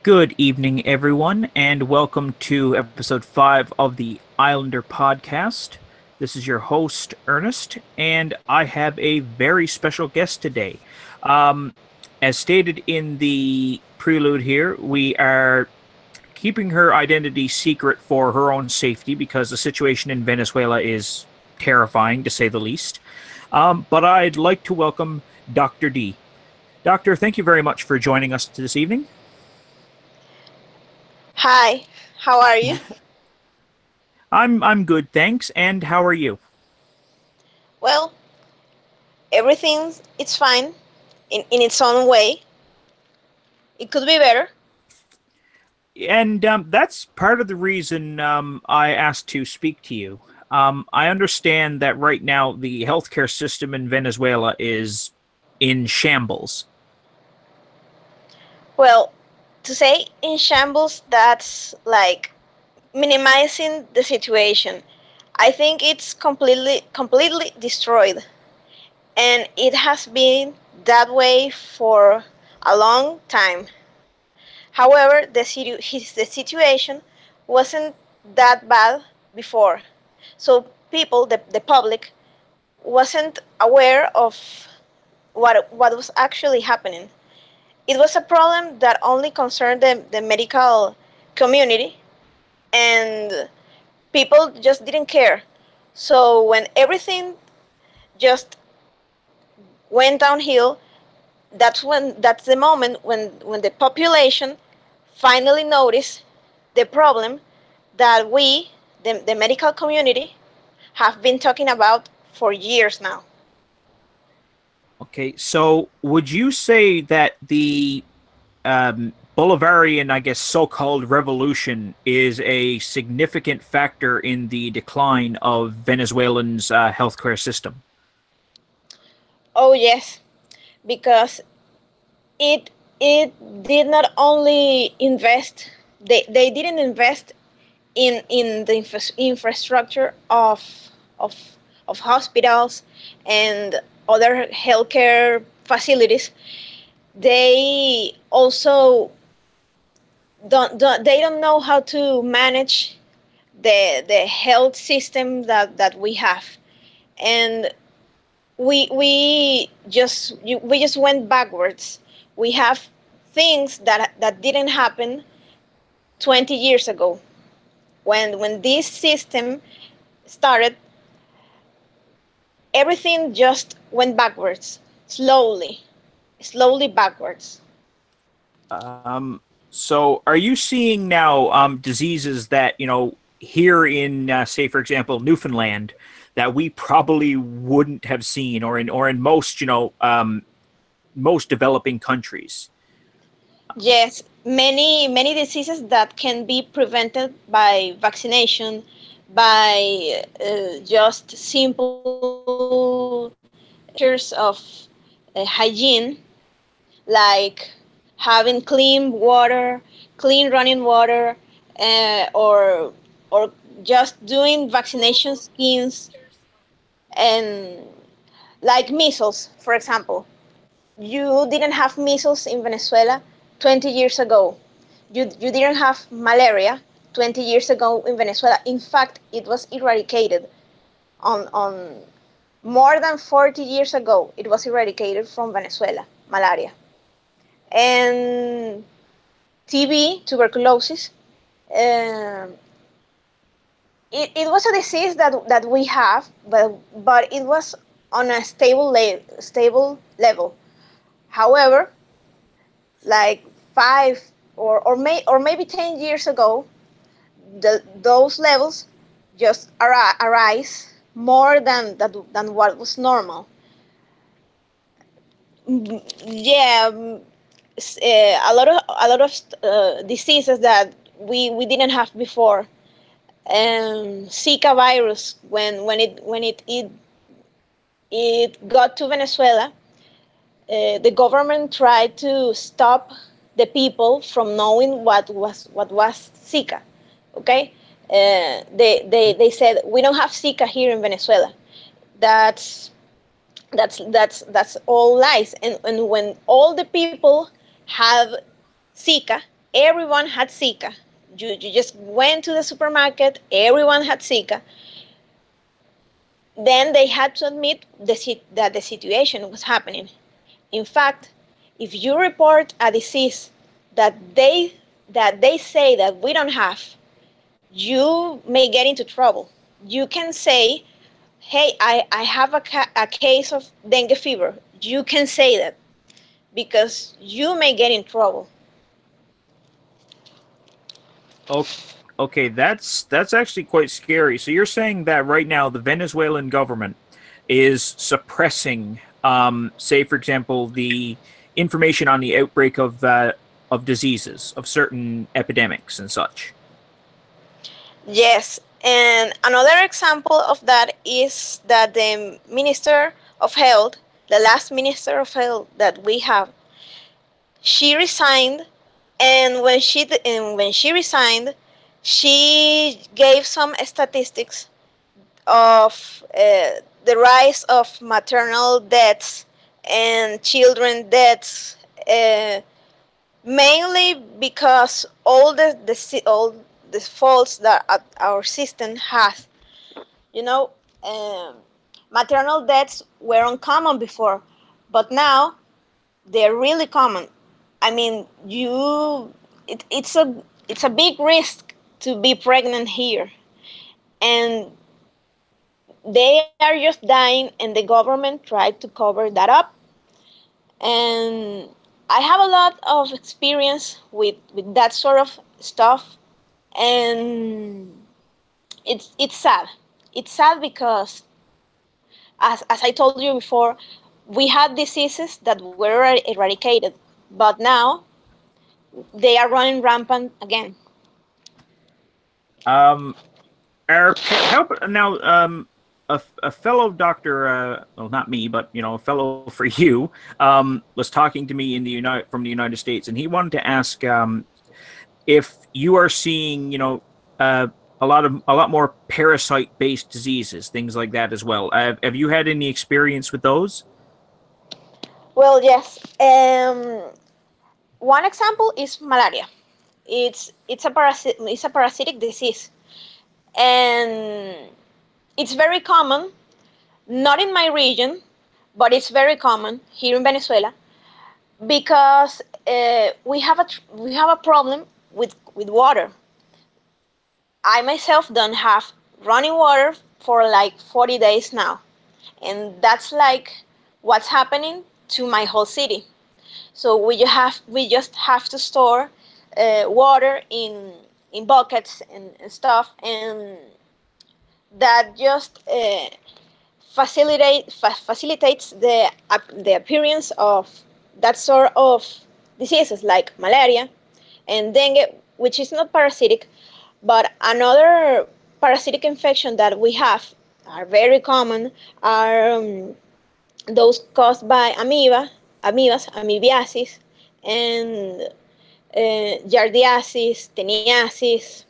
Good evening, everyone, and welcome to episode 5 of the Islander podcast. This is your host, Ernest, and I have a very special guest today. Um, as stated in the prelude here, we are keeping her identity secret for her own safety because the situation in Venezuela is terrifying, to say the least. But I'd like to welcome Dr. D. Doctor, thank you very much for joining us this evening. Hi, how are you? I'm good, thanks. And how are you? Well, everything it's fine in its own way. It could be better. And that's part of the reason I asked to speak to you. I understand that right now the healthcare system in Venezuela is in shambles. Well, to say in shambles, that's like minimizing the situation. I think it's completely destroyed, and it has been that way for a long time. However, the situation wasn't that bad before. So people, the public, wasn't aware of what was actually happening. It was a problem that only concerned the medical community, and people just didn't care. So when everything just went downhill, that's the moment when the population finally noticed the problem that we, the medical community, have been talking about for years now. Okay, so would you say that the Bolivarian, I guess, so-called revolution is a significant factor in the decline of Venezuelans' healthcare system? Oh yes, because it did not only invest, they didn't invest in the infrastructure of of hospitals and other healthcare facilities. They also don't know how to manage the health system that we have, and we just went backwards. We have things that didn't happen 20 years ago. When this system started, everything just went backwards, slowly backwards. So are you seeing now diseases that, here in, say, for example, Newfoundland, that we probably wouldn't have seen, or in most, most developing countries? Yes, many diseases that can be prevented by vaccination, by just simple measures of hygiene, like having clean water, clean running water, or just doing vaccination schemes, and like measles, for example. You didn't have measles in Venezuela 20 years ago. You didn't have malaria 20 years ago in Venezuela. In fact, it was eradicated on more than 40 years ago. It was eradicated from Venezuela, malaria. And TB, tuberculosis, um, it was a disease that we have, but it was on a stable level. However, like 5 or maybe 10 years ago, those levels just arise more than what was normal. Yeah, a lot of diseases that we didn't have before. Zika virus, when it got to Venezuela, the government tried to stop the people from knowing what was Zika. Okay, they said we don't have Zika here in Venezuela. That's that's all lies. And when all the people have Zika, everyone had Zika. You just went to the supermarket, everyone had Zika. Then they had to admit that the situation was happening. In fact, if you report a disease that they say that we don't have, you may get into trouble. You can say, hey, I have a case of dengue fever. You can say that because you may get in trouble. Okay, okay, that's actually quite scary. So you're saying that right now the Venezuelan government is suppressing, say for example, the information on the outbreak of diseases, of certain epidemics and such. Yes, and another example of that is that the Minister of Health, the last Minister of Health that we have, she resigned, and when she resigned, she gave some statistics of the rise of maternal deaths and children deaths, uh, mainly because all the faults that our system has. You know, um, maternal deaths were uncommon before, but now they're really common. I mean, it's a big risk to be pregnant here, and they are just dying, and the government tried to cover that up. And I have a lot of experience with that sort of stuff, and it's sad. It's sad because, as I told you before, we had diseases that were eradicated, but now they are running rampant again. Um, how now? A fellow doctor, well, not me, but a fellow for you, was talking to me from the United States, and he wanted to ask if you are seeing, a lot more parasite-based diseases, things like that as well. Have you had any experience with those? Well, yes. One example is malaria. It's a parasitic disease, and it's very common. Not in my region, but it's very common here in Venezuela because we have a problem with water. I myself don't have running water for like 40 days now, and that's like what's happening to my whole city. So we just have to store water in buckets and stuff, and that just facilitates the appearance of that sort of diseases like malaria and dengue, which is not parasitic, but another parasitic infection that we have are very common are those caused by amoebiasis, and yardiasis, teniasis.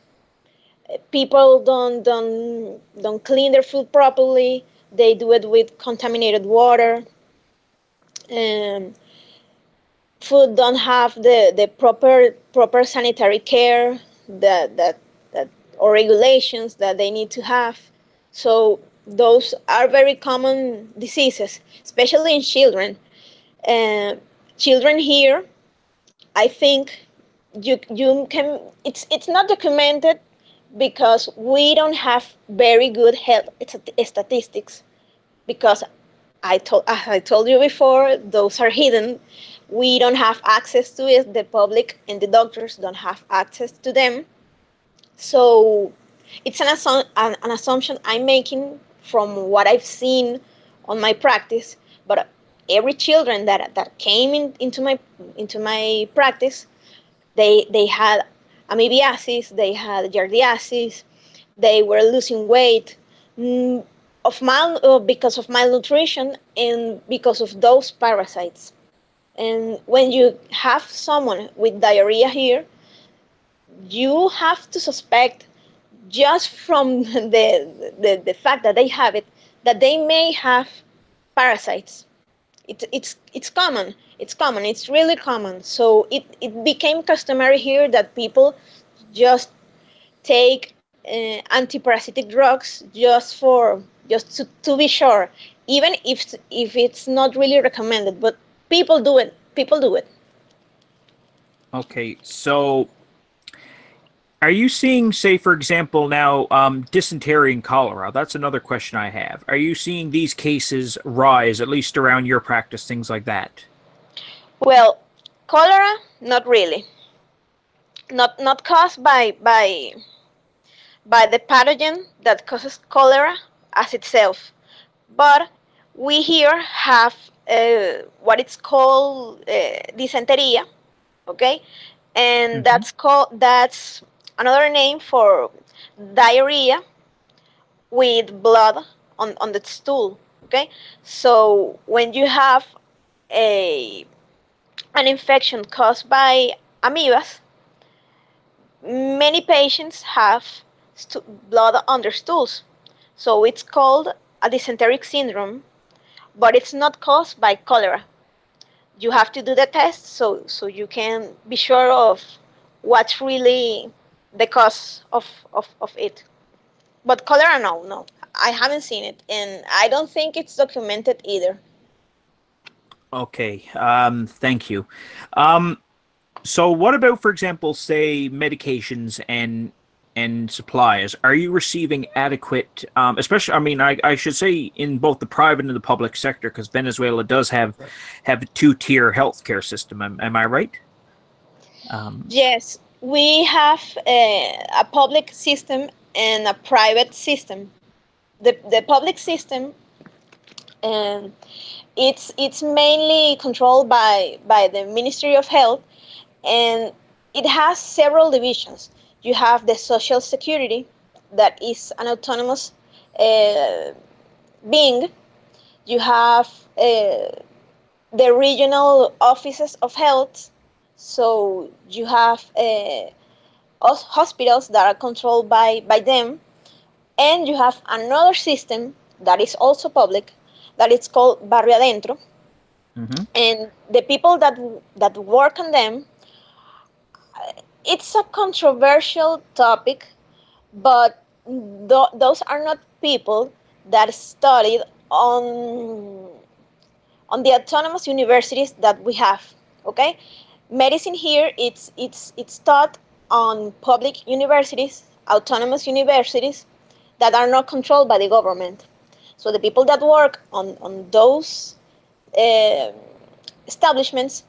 People don't clean their food properly. They do it with contaminated water. Um, Food don't have the proper sanitary care that or regulations that they need to have. So those are very common diseases, especially in children. Uh, Children here, I think you can. It's not documented because we don't have very good health statistics, because as I told you before, those are hidden. We don't have access to it. The public and the doctors don't have access to them. So it's an assumption I'm making from what I've seen on my practice. But every children that came into my practice, they had amoebiasis, they had yardiasis, they were losing weight, mm, because of malnutrition and because of those parasites. And when you have someone with diarrhea here, you have to suspect, just from the fact that they have it, that they may have parasites. It's common. It's common. It's really common. So it became customary here that people just take antiparasitic drugs just to be sure, even if it's not really recommended. But people do it. People do it. Okay, so are you seeing, say, for example, now dysentery and cholera? That's another question I have. Are you seeing these cases rise, at least around your practice, things like that? Well, cholera, not really. Not caused by the pathogen that causes cholera as itself. But we here have what it's called dysentery, okay, and Mm-hmm. that's another name for diarrhea with blood on the stool, okay. So when you have a an infection caused by amoebas, many patients have blood on their stools. So it's called a dysenteric syndrome, but it's not caused by cholera. You have to do the test so you can be sure of what's really the cause of it. But cholera, no. I haven't seen it, and I don't think it's documented either. Okay, thank you. Um, so what about, for example, say medications and supplies? Are you receiving adequate, especially, I mean, I should say in both the private and the public sector, because Venezuela does have a two-tier healthcare system. Am I right? Um, Yes, we have a public system and a private system. The public system, um, it's mainly controlled by the Ministry of Health, and it has several divisions. You have the Social Security, that is an autonomous uh, being. You have the regional offices of health. So you have hospitals that are controlled by them, and you have another system that is also public, that is called barrio adentro, mhm. and the people that work on them. It's a controversial topic, but those are not people that studied on the autonomous universities that we have. Okay, medicine here it's taught on public universities, autonomous universities that are not controlled by the government. So the people that work on those uh, establishments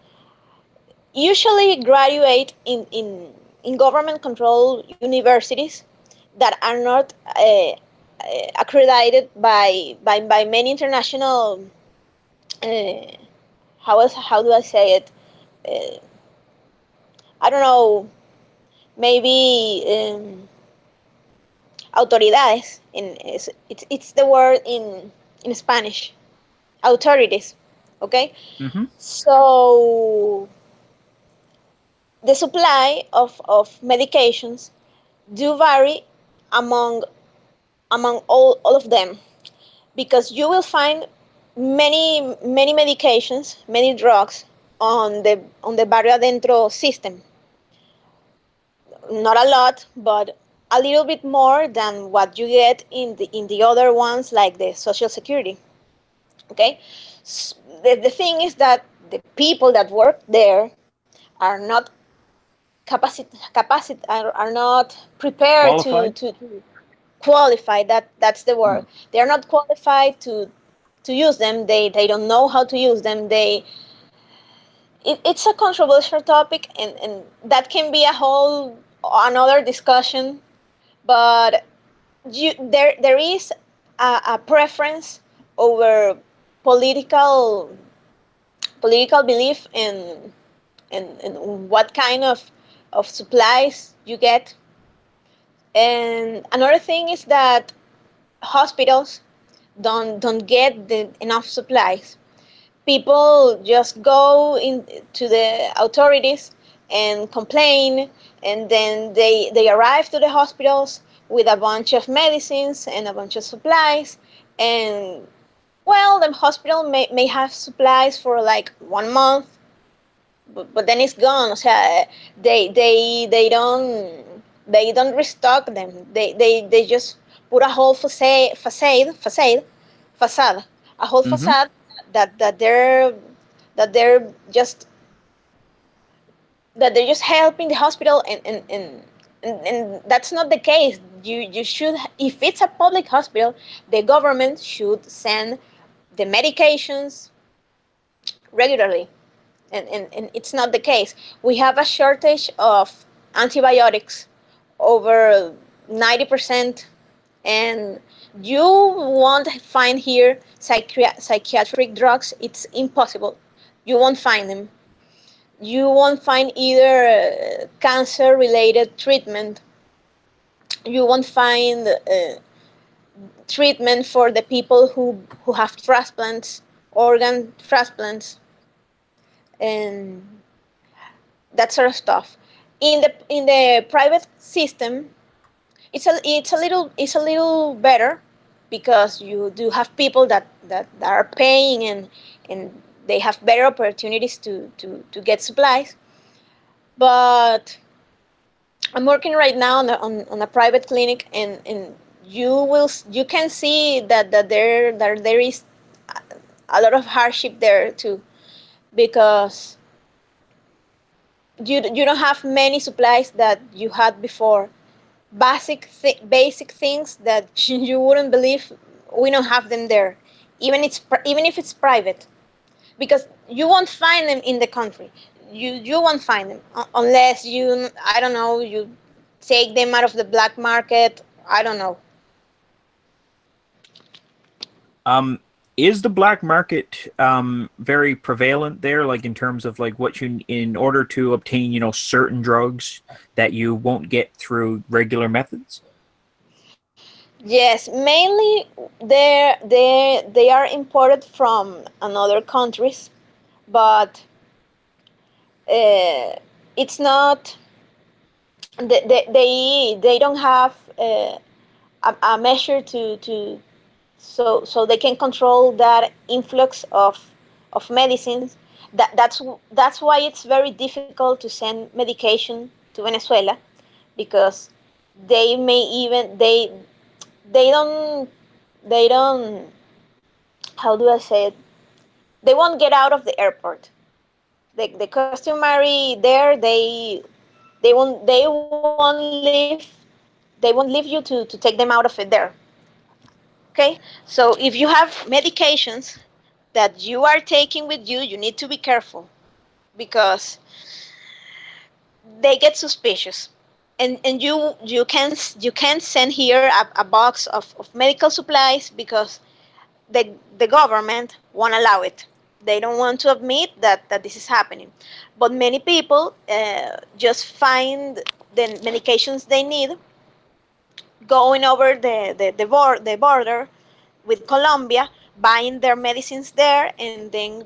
usually graduate in government controlled universities that are not accredited by many international uh, how do I say it? Uh, I don't know. Maybe autoridades. It's the word in Spanish. Authorities. Okay. Mm-hmm. So the supply of medications do vary among all of them, because you will find many medications, many drugs on the barrio adentro system. Not a lot, but a little bit more than what you get in the other ones, like the social security. Okay. The thing is that the people that work there are not are not prepared Qualified? to qualify. That's the Hmm. word. They are not qualified to use them. They don't know how to use them. It's a controversial topic, and that can be a whole another discussion. But there is a preference over political political belief in what kind of supplies you get. And another thing is that hospitals don't get enough supplies. People just go in to the authorities and complain, and then they arrive to the hospitals with a bunch of medicines and a bunch of supplies. And well, the hospital may have supplies for like 1 month, but then it's gone. O sea, they don't restock them. They just put a whole facade, a whole Mm-hmm. facade that they're just helping the hospital, and that's not the case. You should, if it's a public hospital, the government should send the medications regularly, and it's not the case. We have a shortage of antibiotics, over 90%, and you won't find here psychiatric drugs. It's impossible. You won't find them. You won't find either cancer related treatment. You won't find treatment for the people who have transplants, organ transplants, and that sort of stuff. In the private system, it's a little better, because you do have people that are paying, and they have better opportunities to get supplies. But I'm working right now on a private clinic, and you can see that there is a lot of hardship there too, because you don't have many supplies that you had before. Basic things that you wouldn't believe, we don't have them there, even if it's private, because you won't find them in the country. You won't find them unless you, I don't know, you take them out of the black market. I don't know. Um, is the black market very prevalent there, like in terms of like what you in order to obtain, certain drugs that you won't get through regular methods? Yes, mainly they are imported from another countries, but uh, it's not. They don't have a measure to so they can control that influx of medicines. That's why it's very difficult to send medication to Venezuela, because they don't they don't how do I say it, they won't get out of the airport. The customary there, they won't leave you to take them out of it there. Okay, so if you have medications that you are taking with you, you need to be careful, because they get suspicious, and you can send here a box of medical supplies, because the government won't allow it. They don't want to admit that this is happening. But many people just find the medications they need going over the border with Colombia, buying their medicines there, and then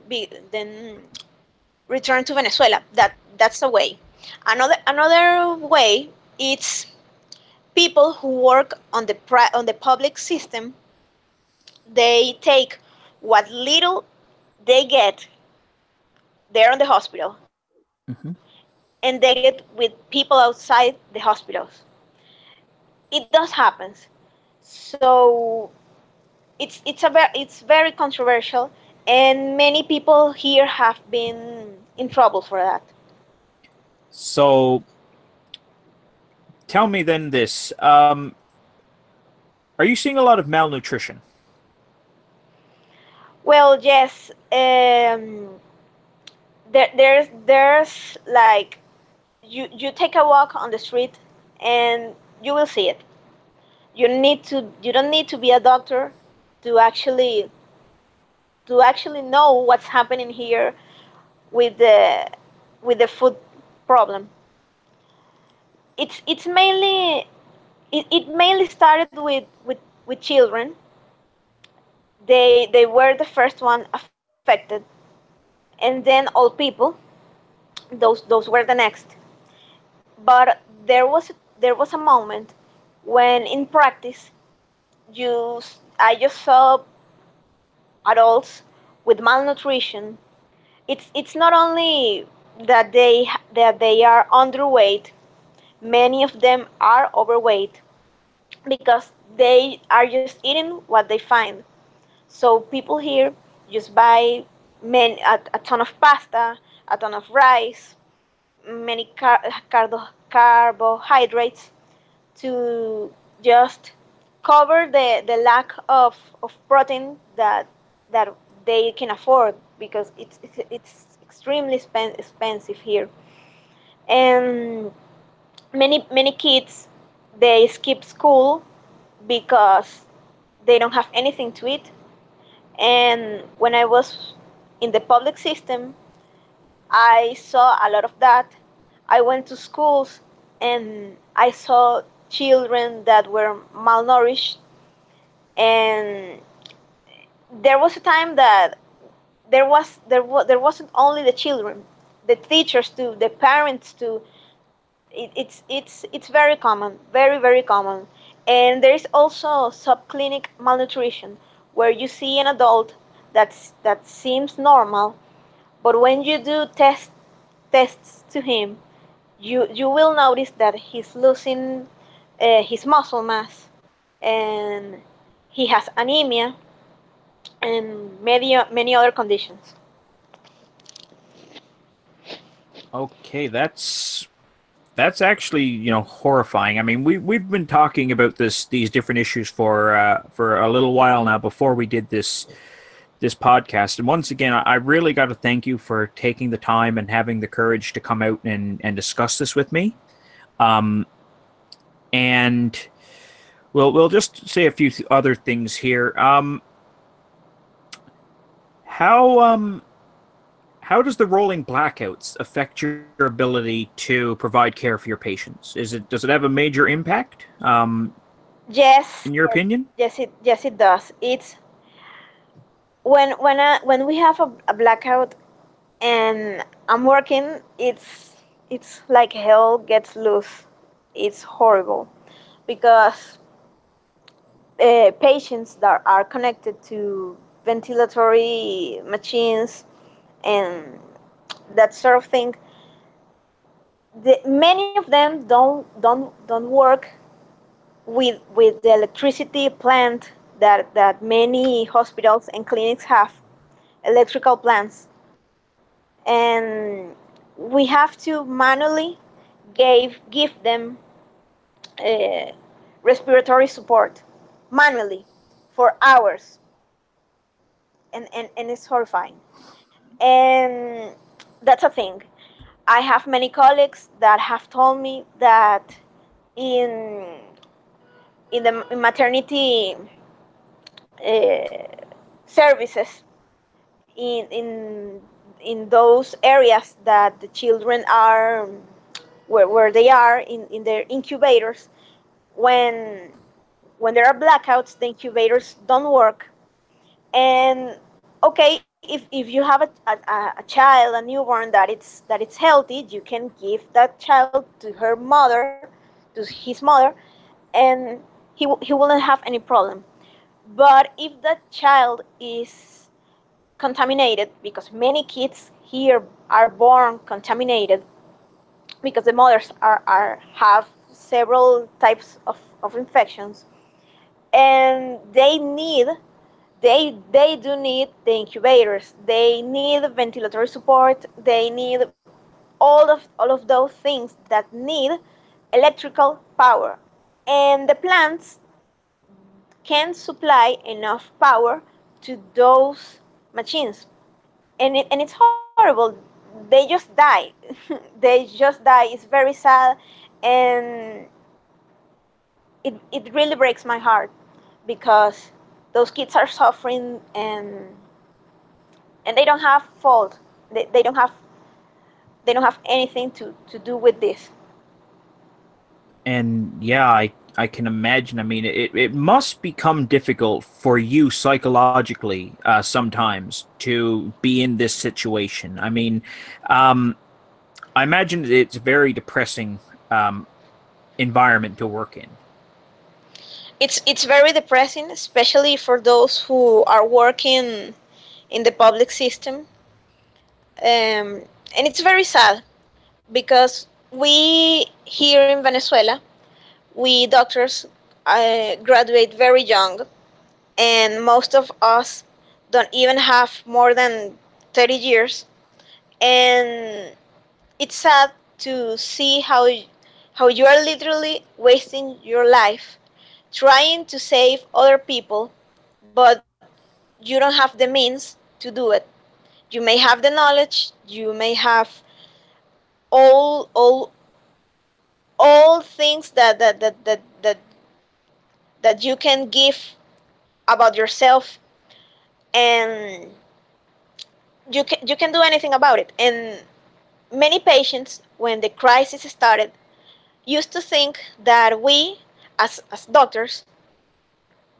return to Venezuela. That's a way. Another way, it's people who work on the public system. They take what little they get there in the hospital, Hmm. and they get with people outside the hospitals. It does happen. So it's very controversial, and many people here have been in trouble for that. So tell me then this: are you seeing a lot of malnutrition? Well, yes, there's like, you take a walk on the street, and you will see it. You don't need to be a doctor to actually know what's happening here with the food problem. It mainly started with children. They were the first one affected, and then old people. Those were the next. But there was a moment when, in practice, I just saw adults with malnutrition. It's not only that they are underweight. Many of them are overweight because they are just eating what they find. So people here just buy a ton of pasta, a ton of rice, many carbohydrates to just cover the lack of protein that they can afford because it's extremely expensive here. And many kids, they skip school because they don't have anything to eat. And when I was in the public system, I saw a lot of that. I went to schools and I saw children that were malnourished. And there was a time that there wasn't only the children, the teachers too, the parents too. It's very common, very common. And there is also subclinic malnutrition, where you see an adult that seems normal, but when you do tests to him, you will notice that he's losing his muscle mass, and he has anemia and many other conditions. Okay, that's actually, horrifying. I mean, we've been talking about these different issues for a little while now before we did this podcast. And once again, I really got to thank you for taking the time and having the courage to come out and discuss this with me. Um, and we'll just say a few other things here. How how does the rolling blackouts affect your ability to provide care for your patients? Does it have a major impact? Yes, In your opinion? yes it does. It's when we have a blackout and I'm working, it's like hell gets loose. It's horrible because patients that are connected to ventilatory machines and that sort of thing, many of them don't work with the electricity plant that many hospitals and clinics have, electrical plants, and we have to manually give them uh, respiratory support manually for hours, and it's horrifying. And that's a thing. I have many colleagues that have told me that in in maternity services, in in those areas that the children are where they are in their incubators, when there are blackouts, the incubators don't work. And okay, if you have a child, a newborn that it's healthy, you can give that child to her mother, to his mother, and he wouldn't have any problem. But if that child is contaminated, because many kids here are born contaminated, because the mothers are have several types of infections, and they do need the incubators, they need ventilatory support, they need all of those things that need electrical power, and the plants can supply enough power to those machines. And it's horrible. They just die. They just die. It's very sad, and it really breaks my heart because those kids are suffering, and they don't have fault. They don't have anything to do with this. And yeah, I can imagine. I mean, it must become difficult for you psychologically sometimes to be in this situation. I mean, um, I imagine it's a very depressing um, environment to work in. It's very depressing, especially for those who are working in the public system. Um, And it's very sad because we here in Venezuela, we doctors graduate very young, and most of us don't even have more than 30 years. And it's sad to see how you are literally wasting your life trying to save other people, but you don't have the means to do it. You may have the knowledge, you may have all all all things that you can give about yourself, and you can do anything about it. And many patients, when the crisis started, used to think that we, as doctors,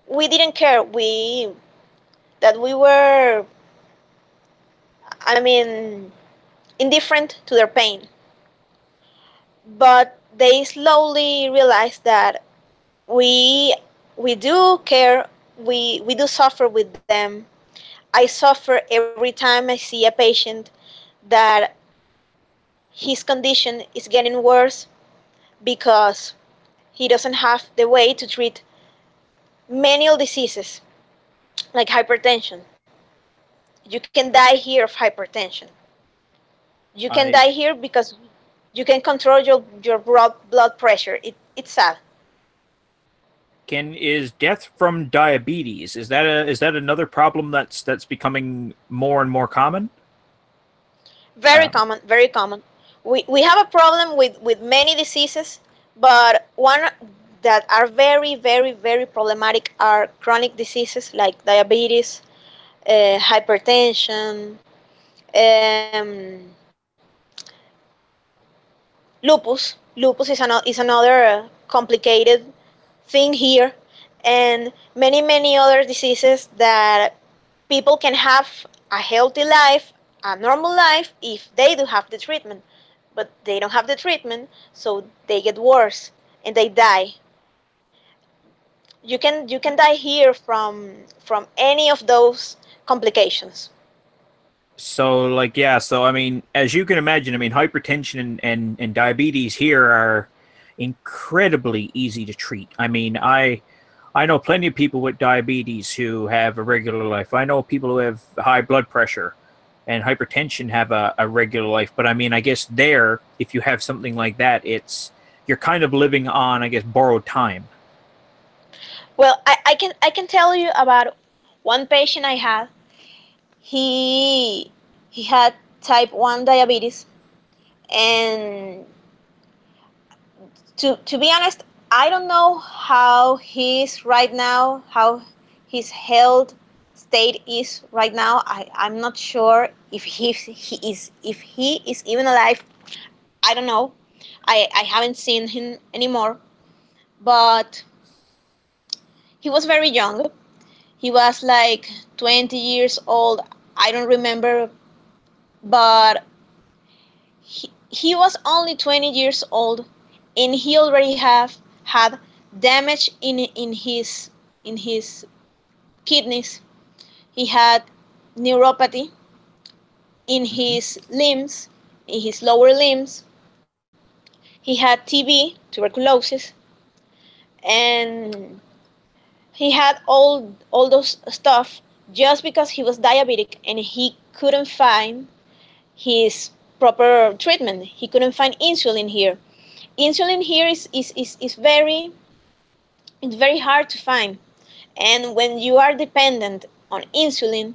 we didn't care. We that we were, I mean, indifferent to their pain. But they slowly realized that we we do care. We do suffer with them. I suffer every time I see a patient that his condition is getting worse because he doesn't have the way to treat menial diseases like hypertension. You can die here of hypertension. You can I die here because you can control your blood pressure. It's sad. can is death from diabetes, is that another problem that's becoming more and more common? Very Um, common, very common. We have a problem with many diseases, but one that are very, very, very problematic are chronic diseases like diabetes, hypertension, um, lupus. Lupus is another complicated thing here, and many, many other diseases that people can have a healthy life, a normal life, if they do have the treatment. But they don't have the treatment, so they get worse and they die. You can die here from any of those complications. so like yeah, so I mean, as you can imagine, I mean, hypertension and diabetes here are incredibly easy to treat. I mean, I know plenty of people with diabetes who have a regular life. I know people who have high blood pressure and hypertension have a regular life. But I mean, I guess there, if you have something like that, it's you're kind of living on, I guess, borrowed time. Well, I can tell you about one patient I had. He had type 1 diabetes, and to be honest, I don't know how he's right now, how his health state is right now. I'm not sure if he is even alive. I don't know. I haven't seen him anymore. But he was very young. He was like 20 years old. I don't remember, but he was only 20 years old, and he already have had damage in his kidneys. He had neuropathy in Mm-hmm. his limbs, in his lower limbs. He had TB, tuberculosis, and he had all those stuff just because he was diabetic and he couldn't find his proper treatment. He couldn't find insulin here. Insulin here is very, it's very hard to find. And when you are dependent on insulin,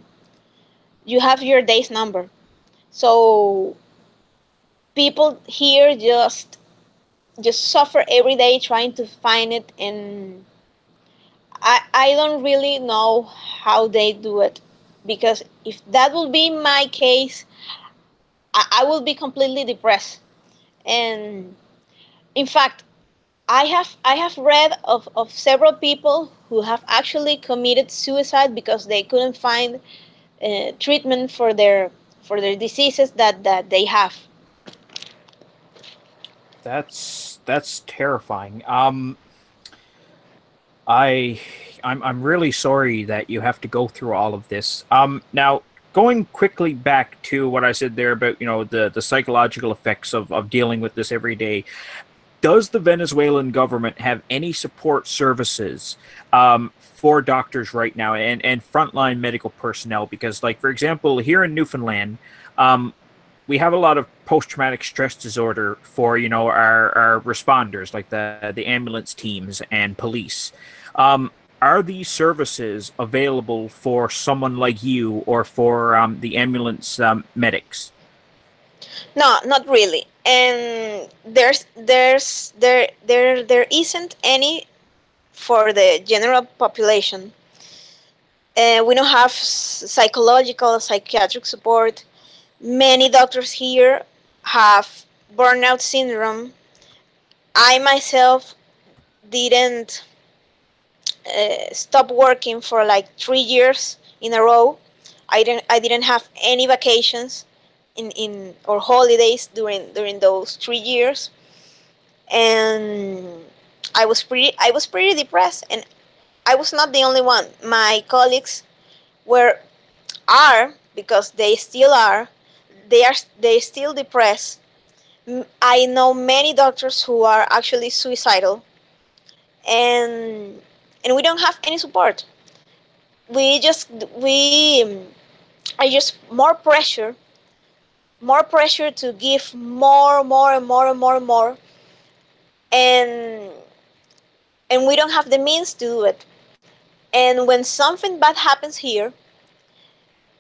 you have your day's number. So people here just suffer every day trying to find it, and I don't really know how they do it, because if that would be my case, I would be completely depressed. And in fact, I have read of several people who have actually committed suicide because they couldn't find treatment for their diseases that they have. That's terrifying. I I'm really sorry that you have to go through all of this. Now going quickly back to what I said there about, the psychological effects of dealing with this every day, does the Venezuelan government have any support services for doctors right now and frontline medical personnel? Because, like, for example, here in Newfoundland, um, we have a lot of post-traumatic stress disorder for, our responders, like the ambulance teams and police. Are these services available for someone like you or for the ambulance medics? No, not really. And there isn't any for the general population. We don't have psychological, psychiatric support. Many doctors here have burnout syndrome. I myself didn't stop working for like 3 years in a row. I didn't have any vacations in or holidays during those 3 years, and I was pretty depressed, and I was not the only one. My colleagues were are because they still are. They still depressed. I know many doctors who are actually suicidal, and and we don't have any support. We just we I just more pressure to give more and more and more and more, and we don't have the means to do it. And when something bad happens here,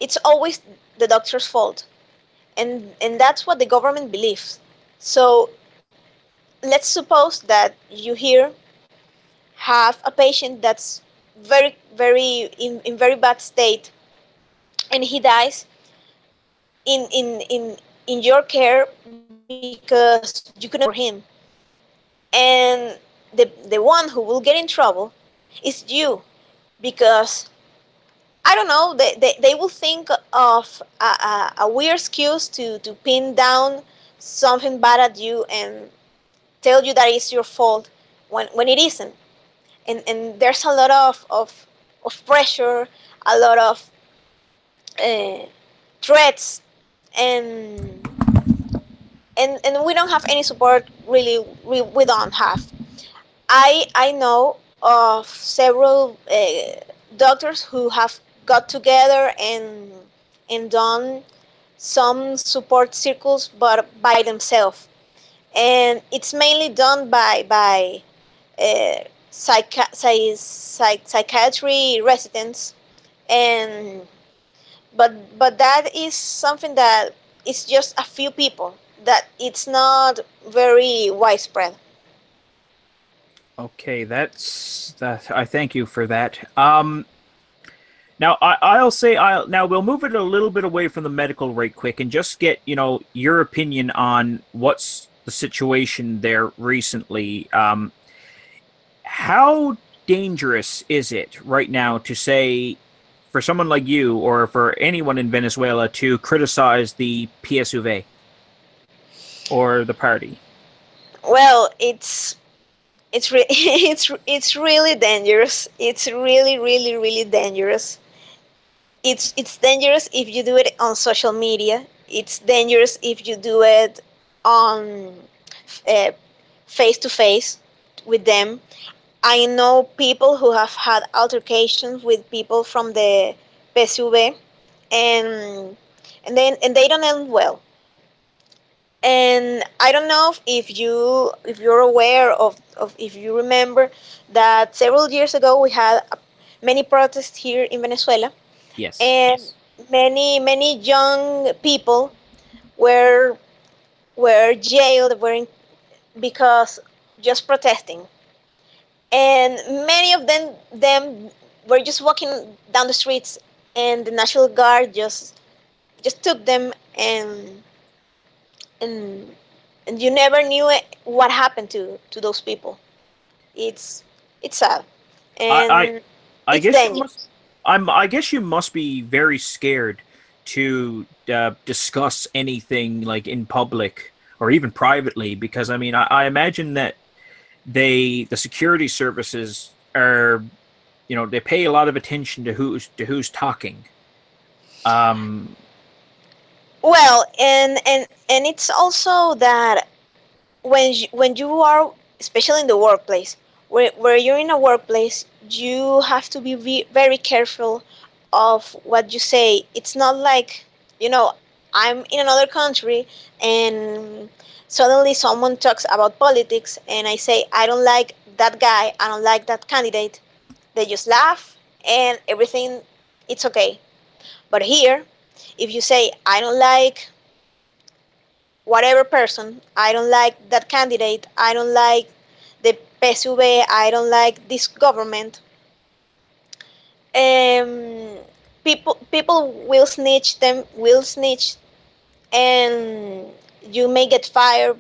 it's always the doctor's fault, and that's what the government believes. So let's suppose that you here have a patient that's very in very bad state, and he dies in your care because you couldn't do anything for him. And the one who will get in trouble is you, because I don't know, they will think of a weird excuse to pin down something bad at you and tell you that it's your fault when it isn't. And there's a lot of pressure, a lot of uh, threats, and and we don't have any support really. We don't have. I know of several doctors who have got together and done some support circles, but by themselves, and it's mainly done by uh, psychiatry residents, and but that is something that is just a few people, that it's not very widespread. Okay, that's that. I thank you for that. Now I'll say I'll now we'll move it a little bit away from the medical right quick and just get your opinion on what's the situation there recently. How dangerous is it right now to say for someone like you or for anyone in Venezuela to criticize the PSUV or the party? Well, it's really dangerous. It's really dangerous. It's dangerous if you do it on social media. It's dangerous if you do it on face to face with them. I know people who have had altercations with people from the PSV, and they don't end well. And I don't know if you're aware of if you remember that several years ago we had many protests here in Venezuela, Yes. and many young people were jailed, because just protesting, and many of them were just walking down the streets, and the National Guard just took them, and you never knew what happened to those people. It's it's sad, I and I it's guess you must. dangerous. I guess you must be very scared to discuss anything like in public or even privately, because I mean I imagine that the security services are they pay a lot of attention to who's talking. Um, Well, and it's also that when you are, especially in the workplace, where you're in a workplace, you have to be very careful of what you say. It's not like, you know, I'm in another country and suddenly someone talks about politics and I say I don't like that guy, I don't like that candidate. They just laugh and everything, it's okay. But here, if you say I don't like whatever person, I don't like that candidate, I don't like the PSV, I don't like this government, um, people will snitch, and you may get fired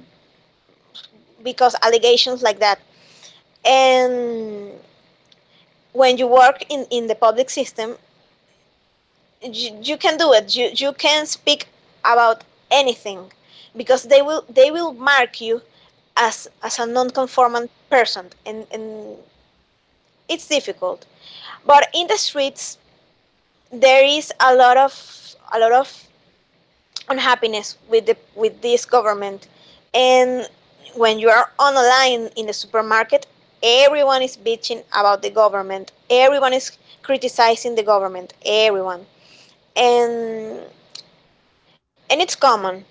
because allegations like that. And when you work in the public system, you can do it. You can speak about anything because they will mark you as a non-conformant person, and it's difficult. But in the streets, there is a lot of unhappiness with this government, and when you are on a line in the supermarket, everyone is bitching about the government. Everyone is criticizing the government. Everyone, and and it's common.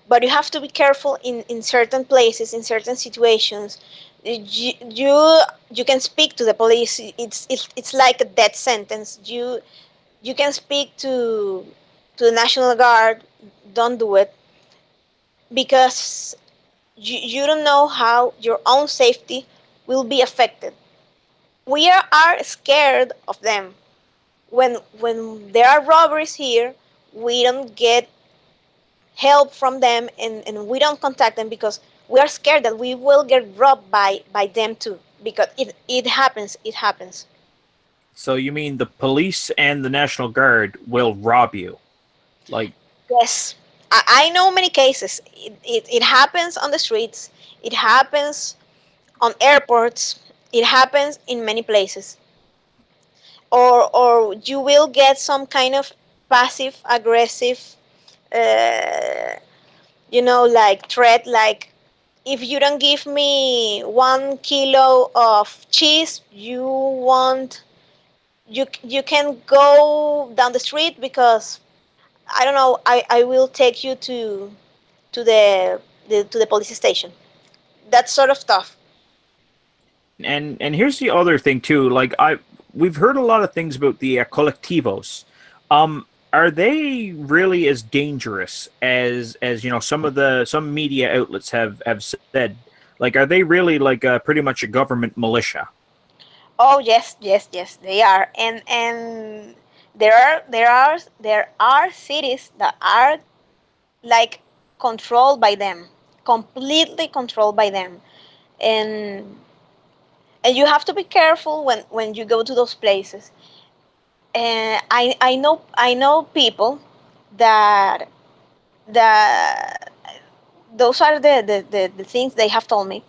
But you have to be careful in certain places, in certain situations. You can speak to the police. It's like a death sentence. You can speak to the National Guard. Don't do it because you don't know how your own safety will be affected. We are scared of them. When there are robberies here, we don't get help from them, and we don't contact them because we are scared that we will get robbed by them too, because it happens, it happens. so you mean the police and the National Guard will rob you? Like, Yes, I know many cases. It happens on the streets, it happens on airports, it happens in many places. Or you will get some kind of passive aggressive, uh, like threat, like if you don't give me 1 kilo of cheese, you can go down the street because I don't know, I will take you to the police station. That sort of stuff. and here's the other thing too. Like, we've heard a lot of things about the Colectivos. Are they really as dangerous as some media outlets have said? Like, are they really like pretty much a government militia? Oh yes, yes, yes, they are. And there are cities that are like controlled by them, completely controlled by them. And and you have to be careful when you go to those places. And I know people that that those are the things they have told me,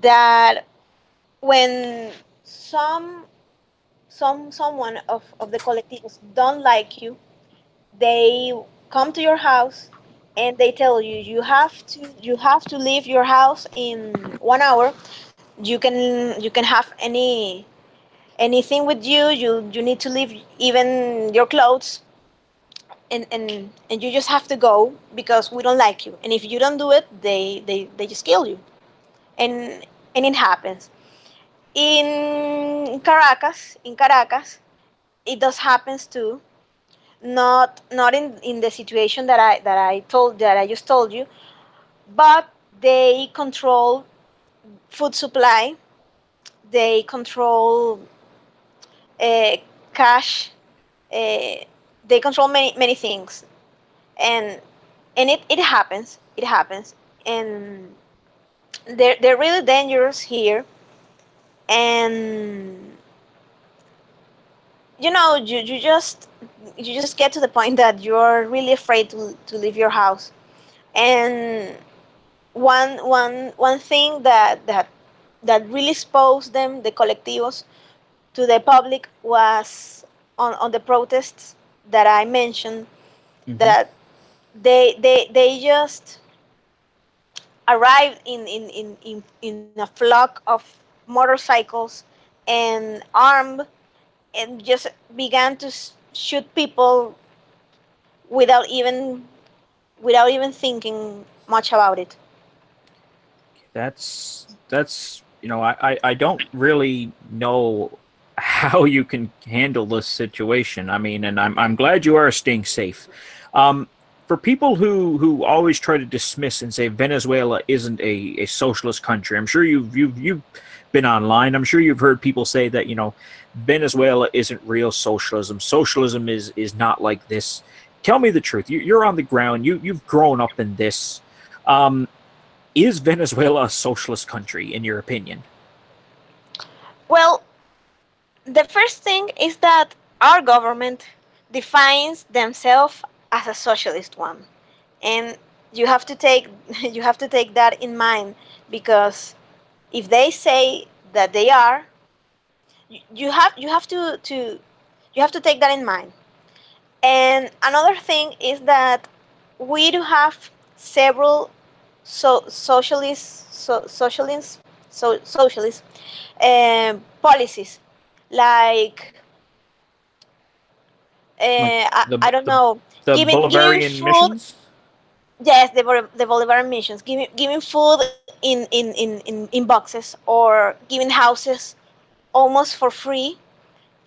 that when someone of the collectivos don't like you, they come to your house and they tell you you have to leave your house in 1 hour. You can have anything with you. You need to leave even your clothes, and you just have to go because we don't like you. And if you don't do it, they just kill you. And it happens in Caracas. It does happens too. Not in the situation that I just told you, but they control food supply. They control uh, cash. uh, they control many things. And and it happens. It happens. And they're really dangerous here. And you just get to the point that you're really afraid to leave your house. And one thing that really exposed them, the colectivos, to the public was on the protests. that I mentioned, Hmm. that they just arrived in a flock of motorcycles and armed, and just began to shoot people without even without even thinking much about it. That's I don't really know how you can handle this situation. I mean, and I'm glad you are staying safe. Um, for people who always try to dismiss and say Venezuela isn't a socialist country, I'm sure you've been online. I'm sure you've heard people say that Venezuela isn't real socialism. Socialism is not like this. Tell me the truth. You're on the ground. You've grown up in this. Um, is Venezuela a socialist country, in your opinion? Well, the first thing is that our government defines themselves as a socialist one, and you have to take you have to take that in mind, because if they say that they are, you have to take that in mind. And another thing is that we do have several socialist policies, like Like I don't know, the giving Bolivarian food. missions? Yes, the Bolivarian missions, giving food in boxes, or giving houses almost for free,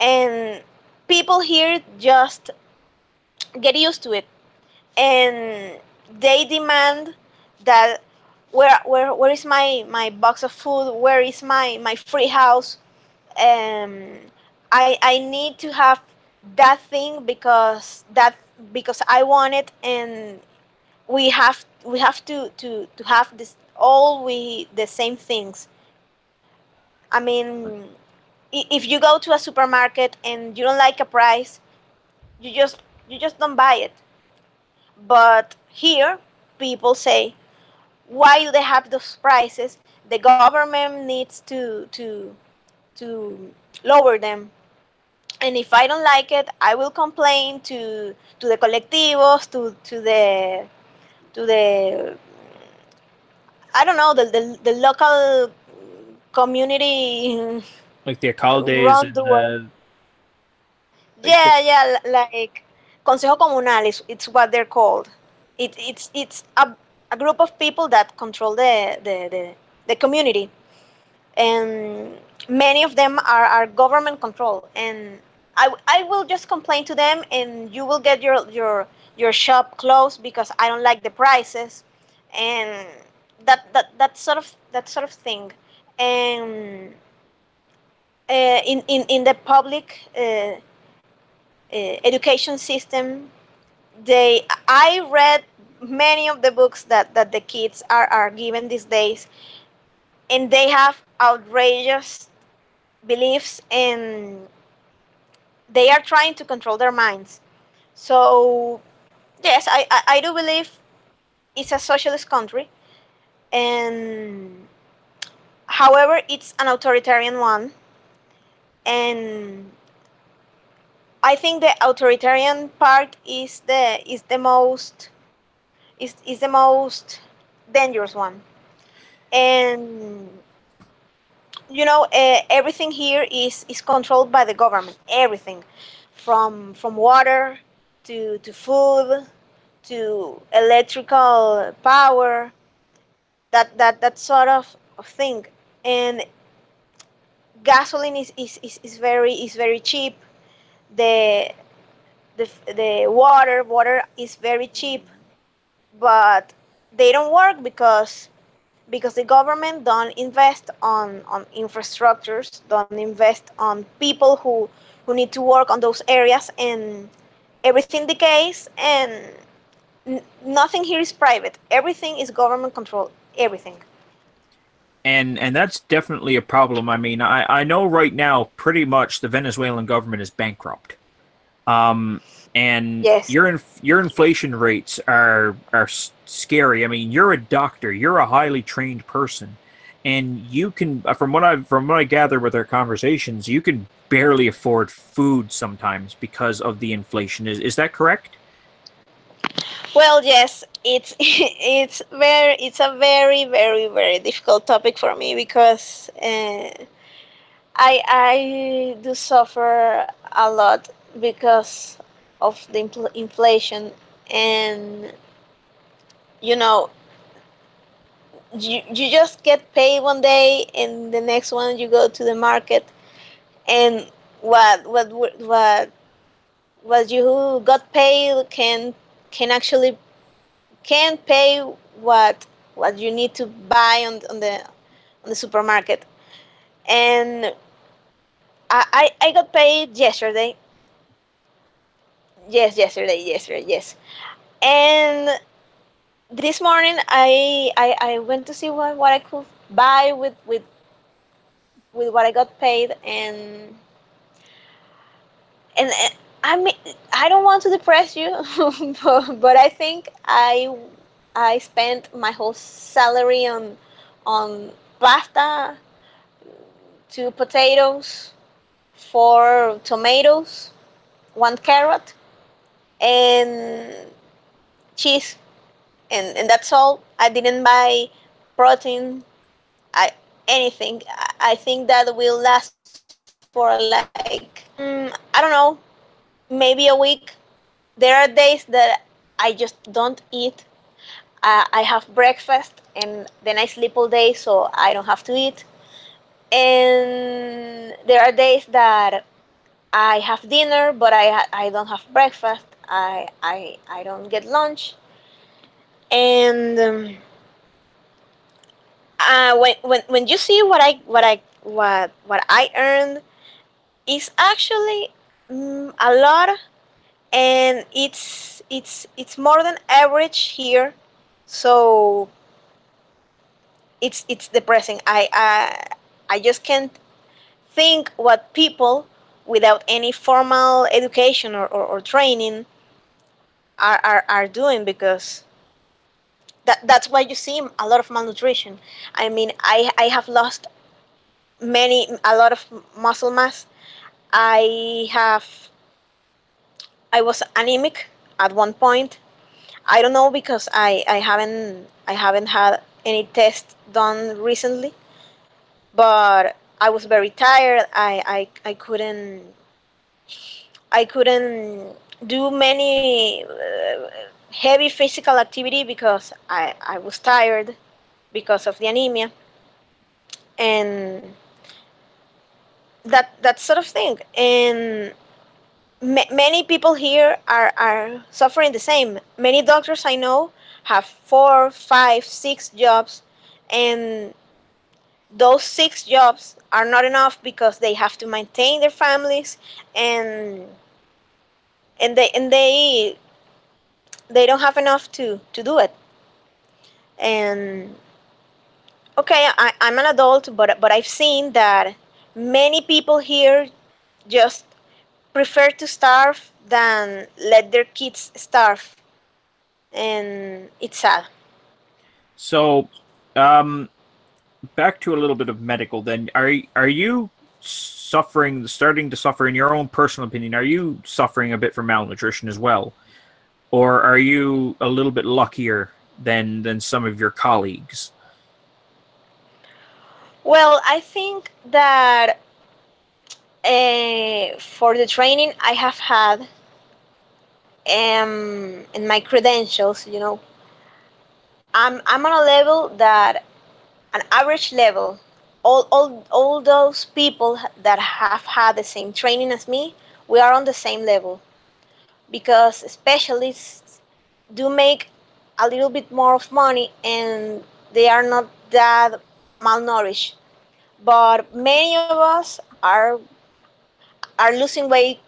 and people here just get used to it, and they demand that where is my box of food, where is my free house. um I need to have that thing, because I want it, and we have to have this all we the same things. I mean, if you go to a supermarket and you don't like a price, you just don't buy it. But here, people say, why do they have those prices? The government needs to lower them. And if I don't like it, I will complain to the Colectivos, to the I don't know, the local community Like the alcaldes around and the world. like the Yeah, like Consejo Comunal is it's what they're called. It's a group of people that control the community, and many of them are government control. And I will just complain to them, and you will get your shop closed because I don't like the prices, and that sort of thing. And in the public education system, they I read many of the books that the kids are given these days, and they have outrageous beliefs, and they are trying to control their minds. So yes, I do believe it's a socialist country, and however, it's an authoritarian one, and I think the authoritarian part is the most dangerous one. And everything here is controlled by the government. Everything, from water to food to electrical power, that sort of thing. And gasoline is very cheap. The the the water is very cheap, but they don't work because the government don't invest on infrastructures, don't invest on people who need to work on those areas, and everything decays, and nothing here is private. Everything is government control. Everything. and that's definitely a problem. I mean, I know right now pretty much the Venezuelan government is bankrupt. Um, and Yes. your inflation rates are scary. I mean, you're a doctor, you're a highly trained person, and you can, from what I gather with our conversations, you can barely afford food sometimes because of the inflation. Is that correct? Well, yes, it's it's a very very difficult topic for me because I do suffer a lot because of the inflation, and you know you just get paid one day and the next one you go to the market, and what what what what you got paid can actually can pay what you need to buy on the supermarket. And I got paid yesterday. Yes, yesterday, yes. And this morning I went to see what I could buy with what I got paid, and I mean, I don't want to depress you, but I think I spent my whole salary on pasta, 2 potatoes, 4 tomatoes, 1 carrot, and cheese, and that's all. I didn't buy protein, I anything. I think that will last for like I don't know, maybe a week. There are days that I just don't eat. I have breakfast and then I sleep all day, so I don't have to eat. And there are days that I have dinner, but I don't have breakfast. I don't get lunch. And when you see what I earned is actually a lot, and it's more than average here. So it's depressing. I just can't think what people without any formal education or training are doing, because that's why you see a lot of malnutrition. I mean, I have lost a lot of muscle mass. I have I was anemic at one point. I don't know because I haven't had any test done recently, but I was very tired. I couldn't do many heavy physical activity because I was tired because of the anemia, and that sort of thing. And many people here are suffering the same. Many doctors I know have 4, 5, 6 jobs, and those 6 jobs are not enough because they have to maintain their families, and and they don't have enough to do it. And okay, I'm an adult, but I've seen that many people here just prefer to starve than let their kids starve, and it's sad. So, um, back to a little bit of medical. Then, are you starting to suffer in your own personal opinion? Are you suffering a bit from malnutrition as well, or are you a little bit luckier than some of your colleagues? Well, I think that for the training I have had, in my credentials, I'm on a level that an average level. All those people that have had the same training as me, we are on the same level, because specialists do make a little bit more of money and they are not that malnourished. But many of us are losing weight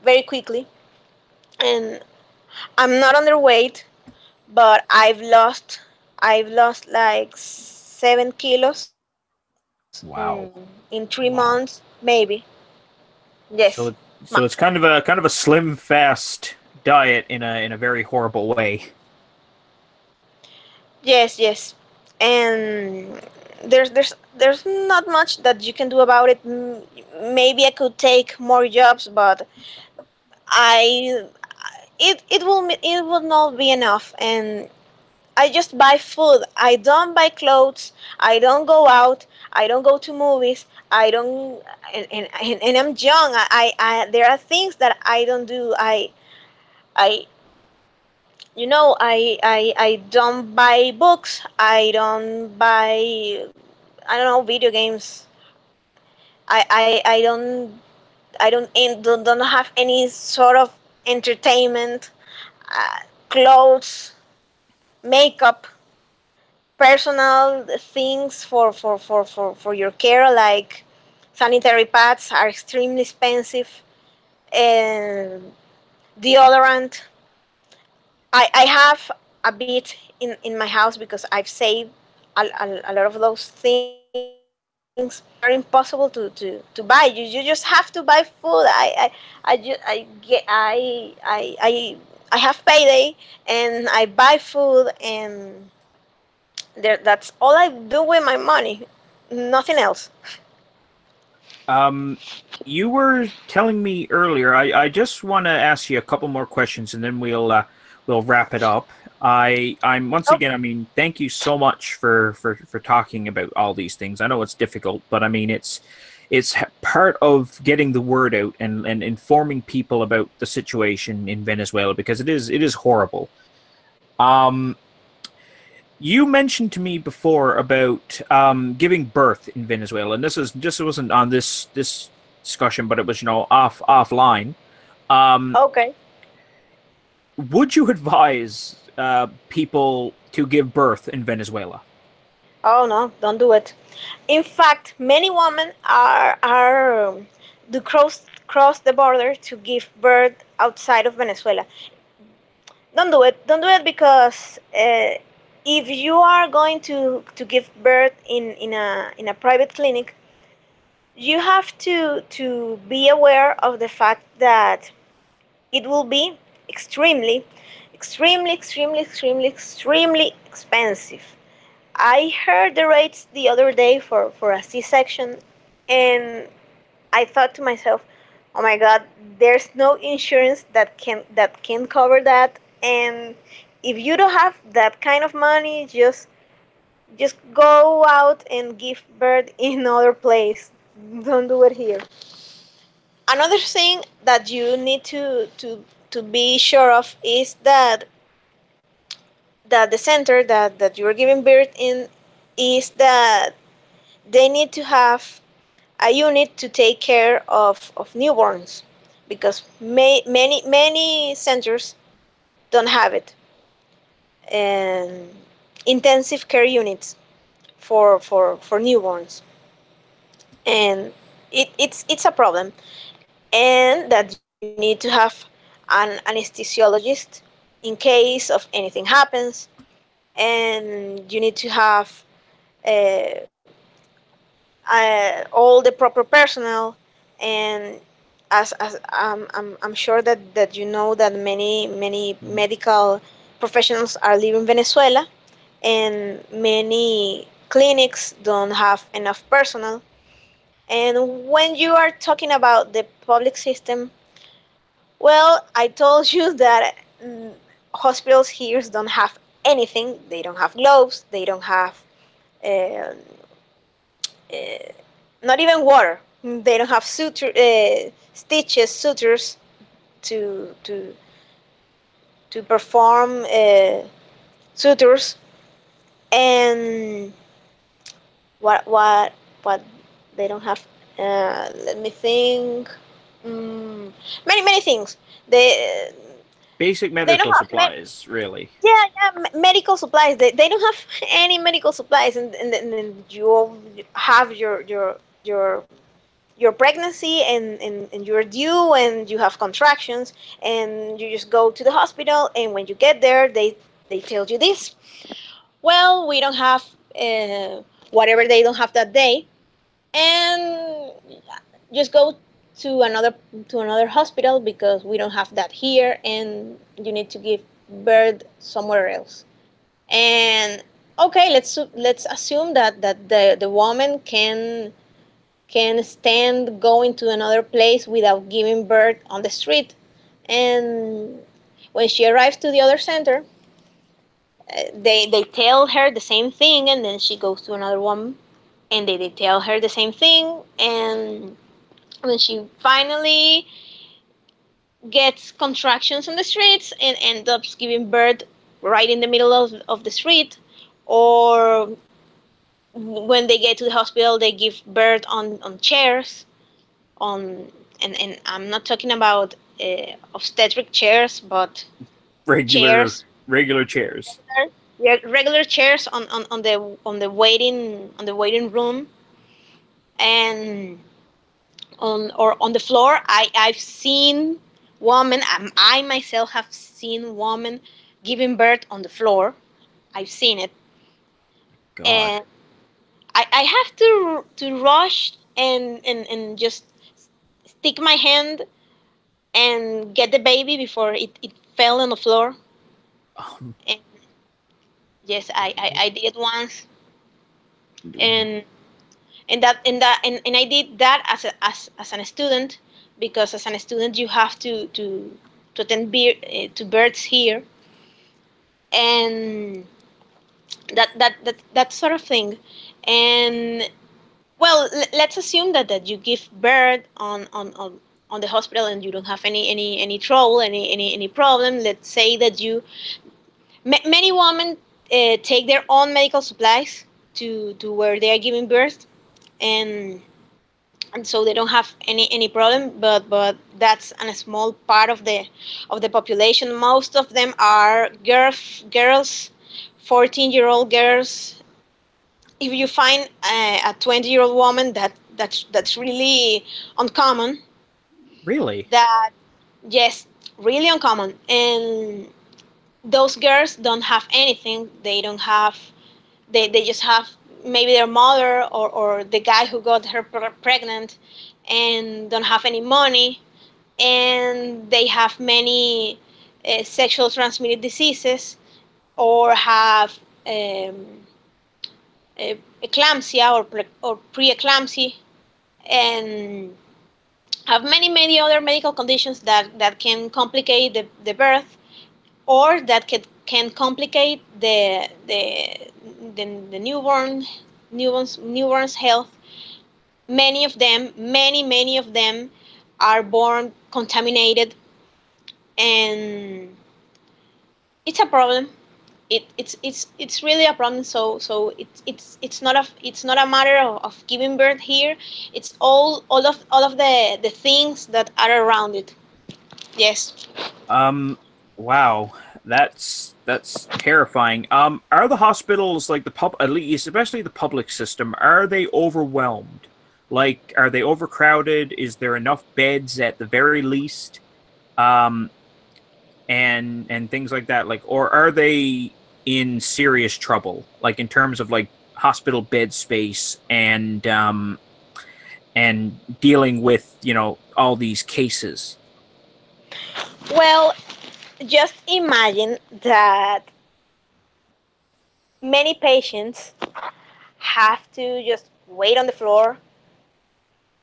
very quickly, and I'm not underweight, but I've lost like 7 kilos Wow. in 3 months, maybe. Yes. So it's kind of a slim fast diet in a very horrible way. Yes, yes. And there's not much that you can do about it. Maybe I could take more jobs, but I it will not be enough, and I just buy food. I don't buy clothes. I don't go out. I don't go to movies. I don't, and I'm young. There are things that I don't do. I I don't buy books. I don't buy, I don't know, video games. I don't have any sort of entertainment, uh, clothes, makeup, personal things for your care, like sanitary pads are extremely expensive, and deodorant. I have a bit in my house because I've saved a lot of those things, but they are impossible to buy. You just have to buy food. I have payday, and I buy food, and that's all I do with my money. Nothing else. Um, you were telling me earlier. I just want to ask you a couple more questions, and then we'll wrap it up. I'm once Oh, again. I mean, thank you so much for talking about all these things. I know it's difficult, but I mean, it's part of getting the word out and informing people about the situation in Venezuela because it is horrible. Um, you mentioned to me before about giving birth in Venezuela, and this wasn't on this discussion, but it was offline. Um, okay. would you advise people to give birth in Venezuela? Oh no, don't do it. In fact, many women are do cross the border to give birth outside of Venezuela. Don't do it. Don't do it because if you are going to give birth in a private clinic, you have to be aware of the fact that it will be extremely, extremely, extremely, extremely, extremely expensive. I heard the rates the other day for a C-section, and I thought to myself, "Oh my God, there's no insurance that can cover that." And if you don't have that kind of money, just go out and give birth in another place. Don't do it here. Another thing that you need to be sure of is that the center that you're giving birth in is that they need to have a unit to take care of newborns, because many centers don't have it, and intensive care units for newborns, and it's a problem, and that you need to have an anesthesiologist in case of anything happens, and you need to have uh, all the proper personnel, and as I'm sure that you know that many Mhm. medical professionals are leaving Venezuela, and many clinics don't have enough personnel. And when you are talking about the public system, well, I told you that hospitals here don't have anything. They don't have gloves. They don't have uh, uh, not even water. They don't have stitches, sutures to to to perform sutures, and what they don't have. Let me think. Mm, many things. Basic They don't medical have supplies, really. medical supplies. They don't have any medical supplies, and you have your pregnancy, and you're due, and you have contractions, and you just go to the hospital, and when you get there, they tell you this: well, we don't have whatever they don't have that day, and just go to another hospital because we don't have that here, and you need to give birth somewhere else. And okay, let's assume that the woman can stand going to another place without giving birth on the street. And when she arrives to the other center, they tell her the same thing, and then she goes to another woman, and they tell her the same thing, and when she finally gets contractions on the streets and ends up giving birth right in the middle of the street, or when they get to the hospital, they give birth on chairs, on and I'm not talking about obstetric chairs, but Regular chairs, regular chairs. regular chairs on the waiting room, and on the floor. I've seen women. I myself have seen women giving birth on the floor. I've seen it, God. and I have to rush and just stick my hand and get the baby before it fell on the floor. Um, And yes, I did it once, and and I did that as a student, because as a student you have to attend to births here, and that sort of thing. And well, let's assume that you give birth on the hospital and you don't have any trouble, any problem. Let's say that many women take their own medical supplies to where they are giving birth, and so they don't have any problem. But that's a small part of the population. Most of them are girls, 14-year-old girls. If you find a 20-year-old woman, that's really uncommon. really? That Yes, really uncommon. And those girls don't have anything. They don't have they just have maybe their mother, or the guy who got her pregnant, and don't have any money, and they have many sexual transmitted diseases, or have eclampsia, or preeclampsia, and have many other medical conditions that can complicate the birth, or that can complicate the newborn's health. Many of them are born contaminated, and it's a problem. It's really a problem. So it's not a matter of giving birth here. It's all of the things that are around it. Yes. Um, wow, that's terrifying. Are the hospitals like the at least especially the public system, are they overwhelmed? Like, are they overcrowded? Is there enough beds at the very least? Um, and things like that. Like, or are they in serious trouble? Like in terms of like hospital bed space and dealing with all these cases. Well, just imagine that many patients have to just wait on the floor,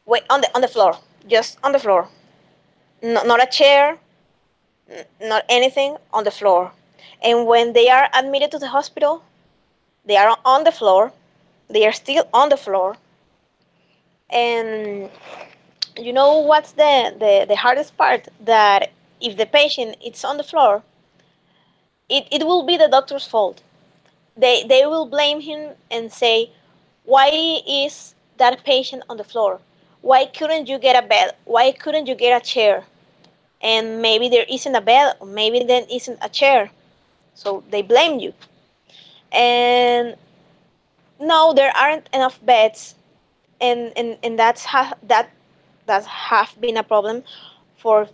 wait on the floor, just on the floor, not a chair, not anything, on the floor. And when they are admitted to the hospital, they are on the floor. They are still on the floor. And you know what's the hardest part? That if the patient is on the floor, it will be the doctor's fault. They will blame him and say, why is that patient on the floor? Why couldn't you get a bed? Why couldn't you get a chair? And maybe there isn't a bed, or maybe there isn't a chair. So they blame you. And no, there aren't enough beds, and that have been a problem for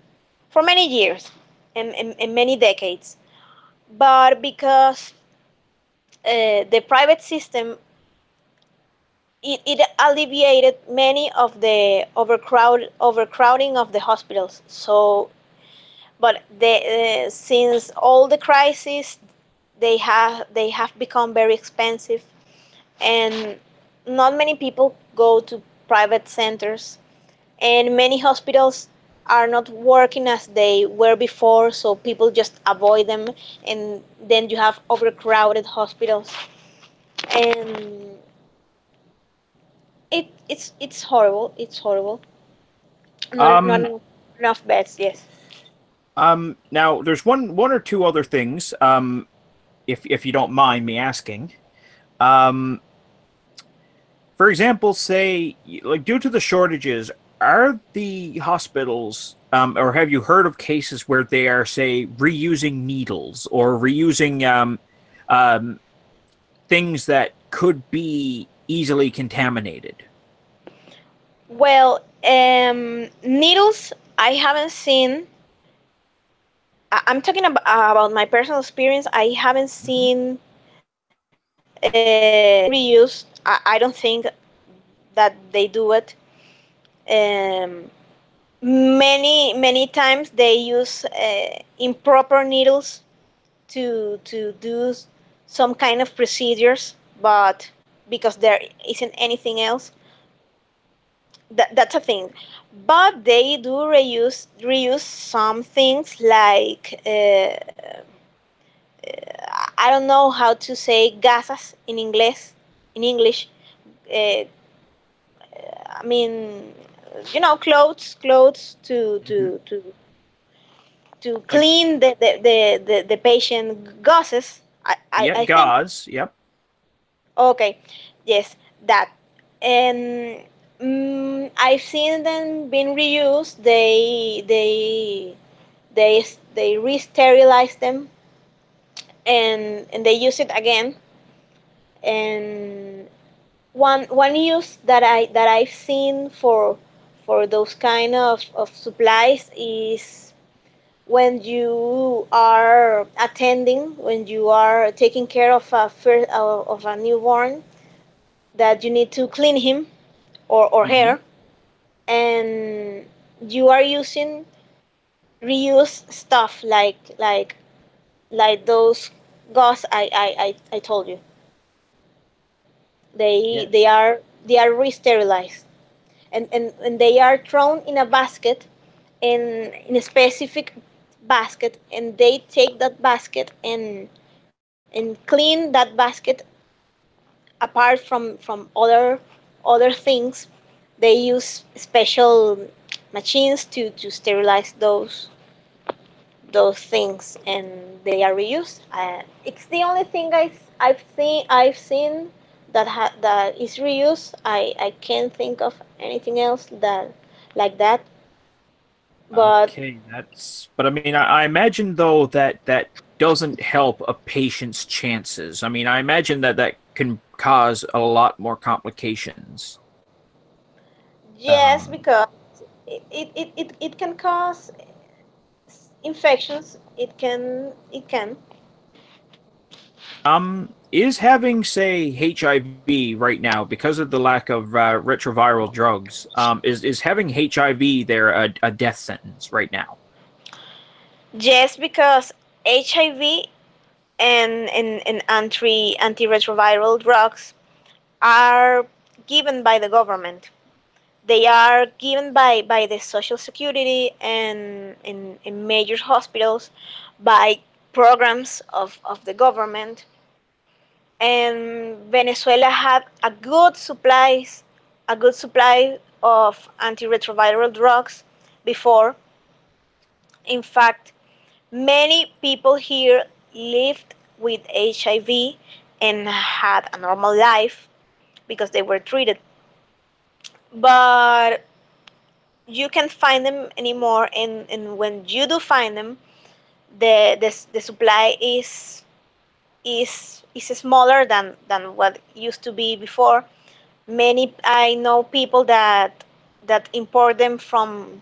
many years, and many decades. But because the private system, it alleviated many of the overcrowding of the hospitals. So, but since all the crises, they have become very expensive, and not many people go to private centers, and many hospitals are not working as they were before, so people just avoid them, and then you have overcrowded hospitals, and it's horrible. It's horrible. Not Um, enough beds. Yes. Now there's one or two other things, if you don't mind me asking. Um, for example, say, like, due to the shortages, are the hospitals, or have you heard of cases where they are, say, reusing needles or reusing um, things that could be easily contaminated? Well, needles. I haven't seen. I'm talking about my personal experience. I haven't Mhm. seen reuse. I don't think that they do it. Um, many times they use improper needles to do some kind of procedures, but because there isn't anything else, that's a thing. But they do reuse some things like I don't know how to say gasas in English. In English, uh, I mean, clothes Mhm. to Like, clean the patient gases. yeah, I think. gauze. Yep. Okay, yes, that. And I've seen them being reused. They they re-sterilize them, and they use it again. And one use that I've seen for those kind of supplies is when you are attending, when you are taking care of of a newborn, that you need to clean him or Hmm. her, and you are using reuse stuff like those gauze I told you. Yeah. They are re-sterilized, and they are thrown in a basket, in a specific basket, and they take that basket and clean that basket apart from other things. They use special machines to sterilize those things, and they are reused. It's the only thing I've seen that is reused. I can't think of anything else that like that. But Okay, that's. But I mean, I imagine though that that doesn't help a patient's chances. I mean, I imagine that that can cause a lot more complications. yes, Um, because it can cause infections. It can. is having, say, HIV right now because of the lack of retroviral drugs? Is having HIV there a death sentence right now? Yes, because HIV and antiretroviral drugs are given by the government. They are given by the Social Security and in major hospitals by programs of the government. And Venezuela had a good supply of antiretroviral drugs before. In fact, many people here lived with HIV and had a normal life because they were treated. But you can't find them anymore, and when you do find them, the supply is smaller than what used to be before. Many I know people that import them from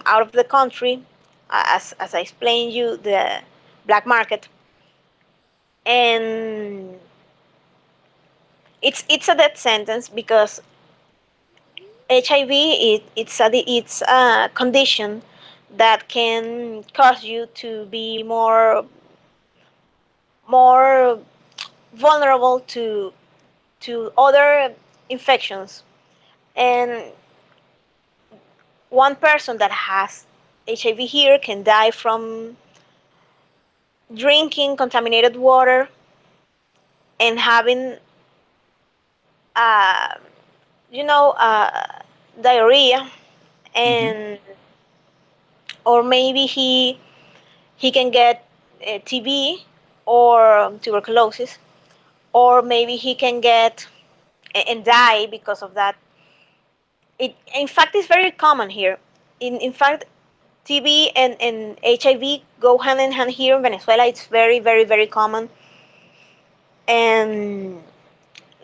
out of the country, as I explained you, the black market, and it's a death sentence because HIV it's a condition that can cause you to be more more vulnerable to other infections. And one person that has HIV here can die from drinking contaminated water and having, uh, you know, diarrhea, Hmm. and or maybe he can get TB or tuberculosis, or maybe he can get and die because of that. It, in fact, is very common here. In fact, TB and HIV go hand in hand here in Venezuela. It's very, very, very common. And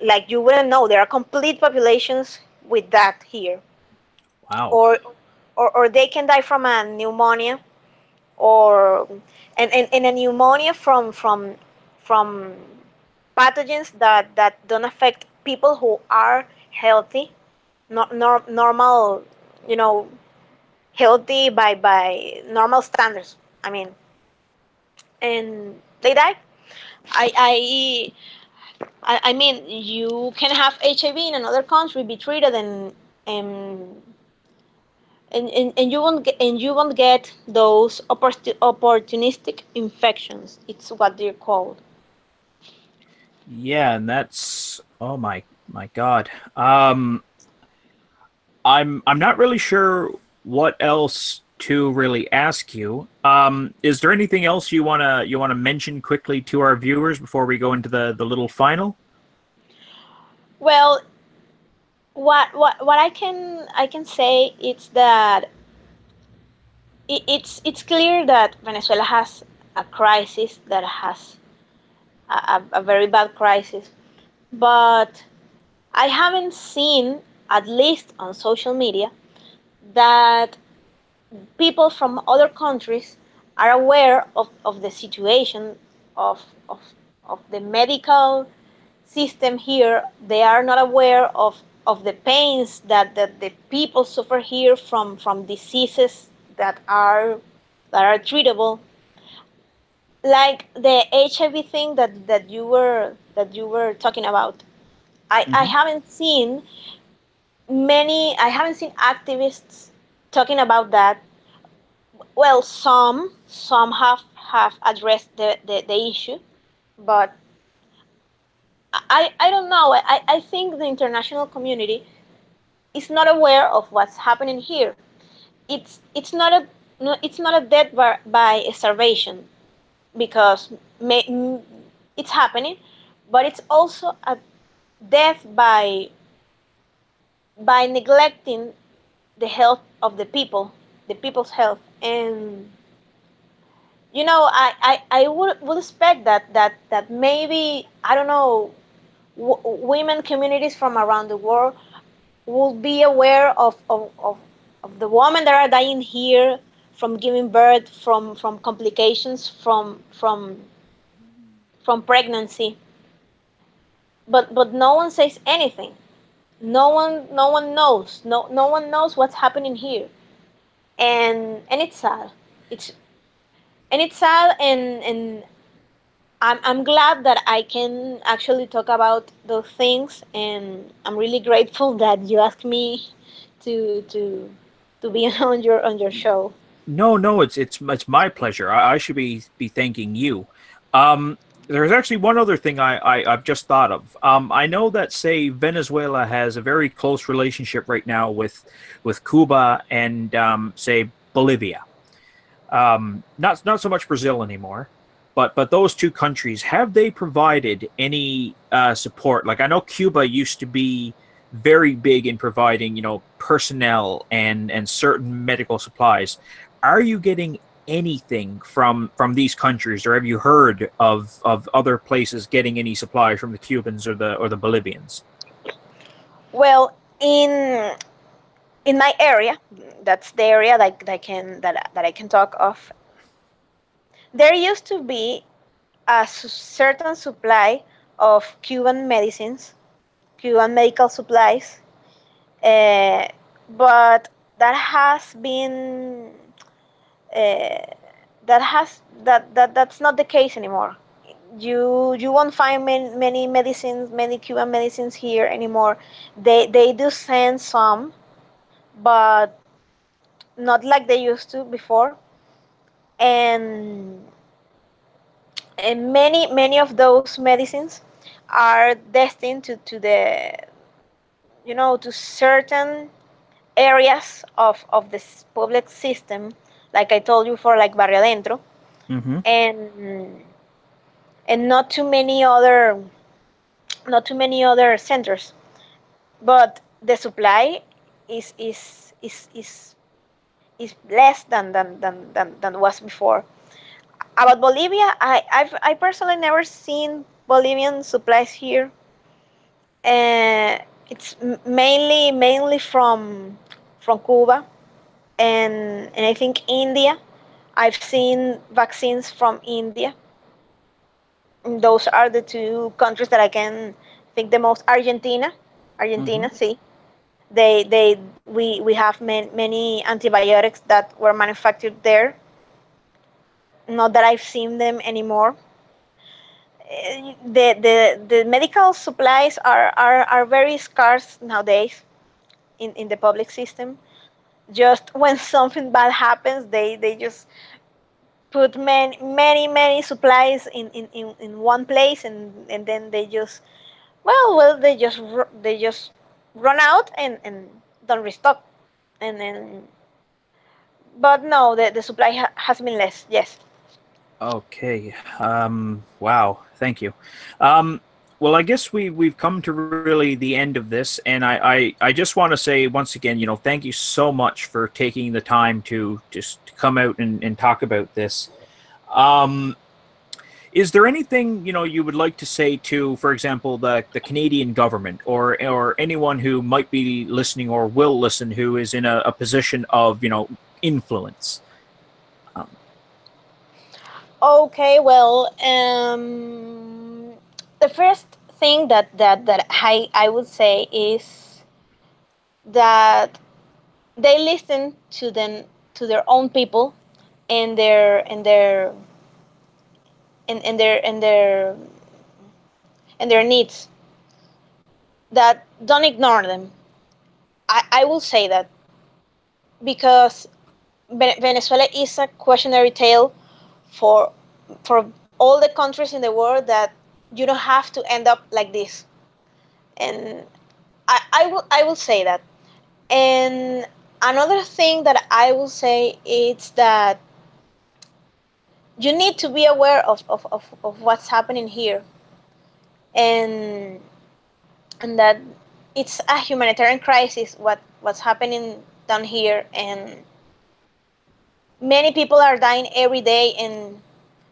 like you wouldn't know, there are complete populations with that here. Wow. Or, or they can die from a pneumonia, or and a pneumonia from pathogens that don't affect people who are healthy, not normal, you know, healthy by normal standards. I mean, and they die. I I I mean, you can have HIV in another country, be treated, and and you won't get those opportunistic infections. It's what they're called. Yeah, and that's oh my God. I'm not really sure what else to really ask you. Is there anything else you wanna mention quickly to our viewers before we go into the little final? Well, what I can say is that it's clear that Venezuela has a crisis, that has a very bad crisis, but I haven't seen, at least on social media, that people from other countries are aware of the situation of, of, of the medical system here. They are not aware of the pains that the people suffer here from diseases that are treatable, like the HIV thing that you were talking about. I Hmm. haven't seen I haven't seen activists talking about that. Well, some have addressed the issue, but I don't know. I think the international community is not aware of what's happening here. It's not a no, it's not a death by starvation, because it's happening, but it's also a death by neglecting the health of the people's health. And I would expect that maybe, I don't know, women communities from around the world will be aware of the women that are dying here from giving birth, from complications from pregnancy, but no one says anything. No one knows. No one knows what's happening here. And it's sad. It's sad, and I'm glad that I can actually talk about those things, and I'm really grateful that you asked me to be on your show. No, no, it's my pleasure. I should be thanking you. There's actually one other thing I've just thought of. I know that say Venezuela has a very close relationship right now with Cuba and say Bolivia. Not so much Brazil anymore, but those two countries, have they provided any support? Like I know Cuba used to be very big in providing personnel and certain medical supplies. Are you getting anything from these countries, or have you heard of other places getting any supplies from the Cubans or the Bolivians? Well, in my area, that's the area that I can talk of. There used to be a certain supply of Cuban medicines, Cuban medical supplies, uh, but that has been uh, that's not the case anymore. You won't find many medicines, many Cuban medicines here anymore. They do send some, but not like they used to before. And many of those medicines are destined to the to certain areas of this public system, like I told you, for like barrio adentro, Mm-hmm. and not too many other, centers. But the supply is less than was before. About Bolivia, I personally never seen Bolivian supplies here. It's mainly from Cuba, and I think India. I've seen vaccines from India. Those are the two countries that I can think the most. Mm-hmm. Argentina, see, we have many antibiotics that were manufactured there. Not that I've seen them anymore. The medical supplies are very scarce nowadays in the public system. Just when something bad happens, they just put many supplies in one place, and then they just, they just run out and don't restock. And then, but no, the supply has been less. Yes. Okay. Wow. Thank you. Um, well, I guess we've come to really the end of this, and I just want to say once again, thank you so much for taking the time to just come out and talk about this. Um, is there anything you would like to say to, for example, the Canadian government, or anyone who might be listening or will listen who is in a position of influence? Um, Okay, well, the first thing that I would say is that they listen to their own people, and and their and their and their needs. That don't ignore them. I will say that, because Venezuela is a cautionary tale for all the countries in the world, that you don't have to end up like this. And I will say that. And another thing that I will say is that you need to be aware of what's happening here, and that it's a humanitarian crisis, what's happening down here. And many people are dying every day, and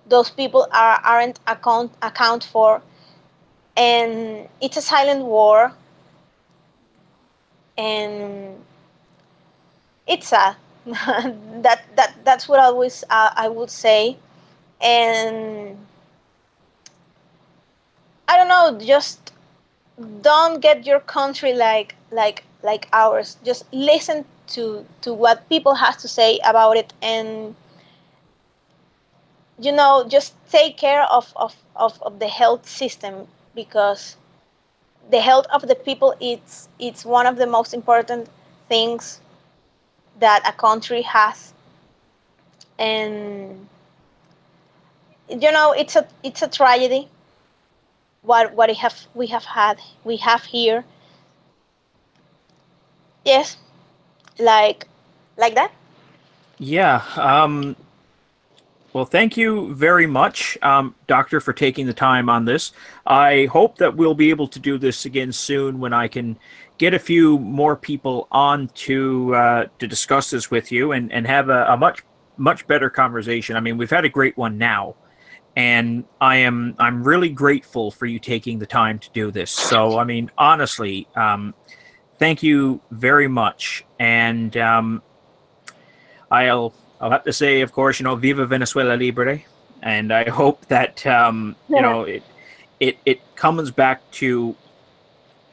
those people aren't account for. And it's a silent war, and it's sad. That's what I would say. And I don't know, just don't get your country like ours. Just listen to what people have to say about it, and just take care of the health system, because the health of the people, it's one of the most important things that a country has. And it's a tragedy what we have here. Yes, like that. yeah. Well, thank you very much, Doctor, for taking the time on this. I hope that we'll be able to do this again soon when I can get a few more people on to discuss this with you and have a much better conversation. I mean, we've had a great one now, and I'm really grateful for you taking the time to do this. So, I mean, honestly, thank you very much, and I'll have to say, of course, Viva Venezuela Libre, and I hope that it comes back to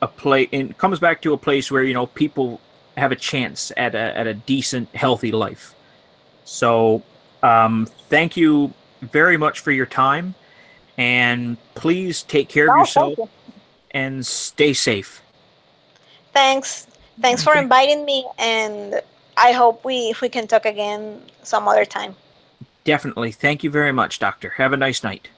a place where people have a chance at a decent, healthy life. So, thank you very much for your time, And please take care of No, thank yourself you. and stay safe. Thanks. Thanks for Okay. inviting me, and I hope we can talk again some other time. Definitely. Thank you very much, Doctor. Have a nice night.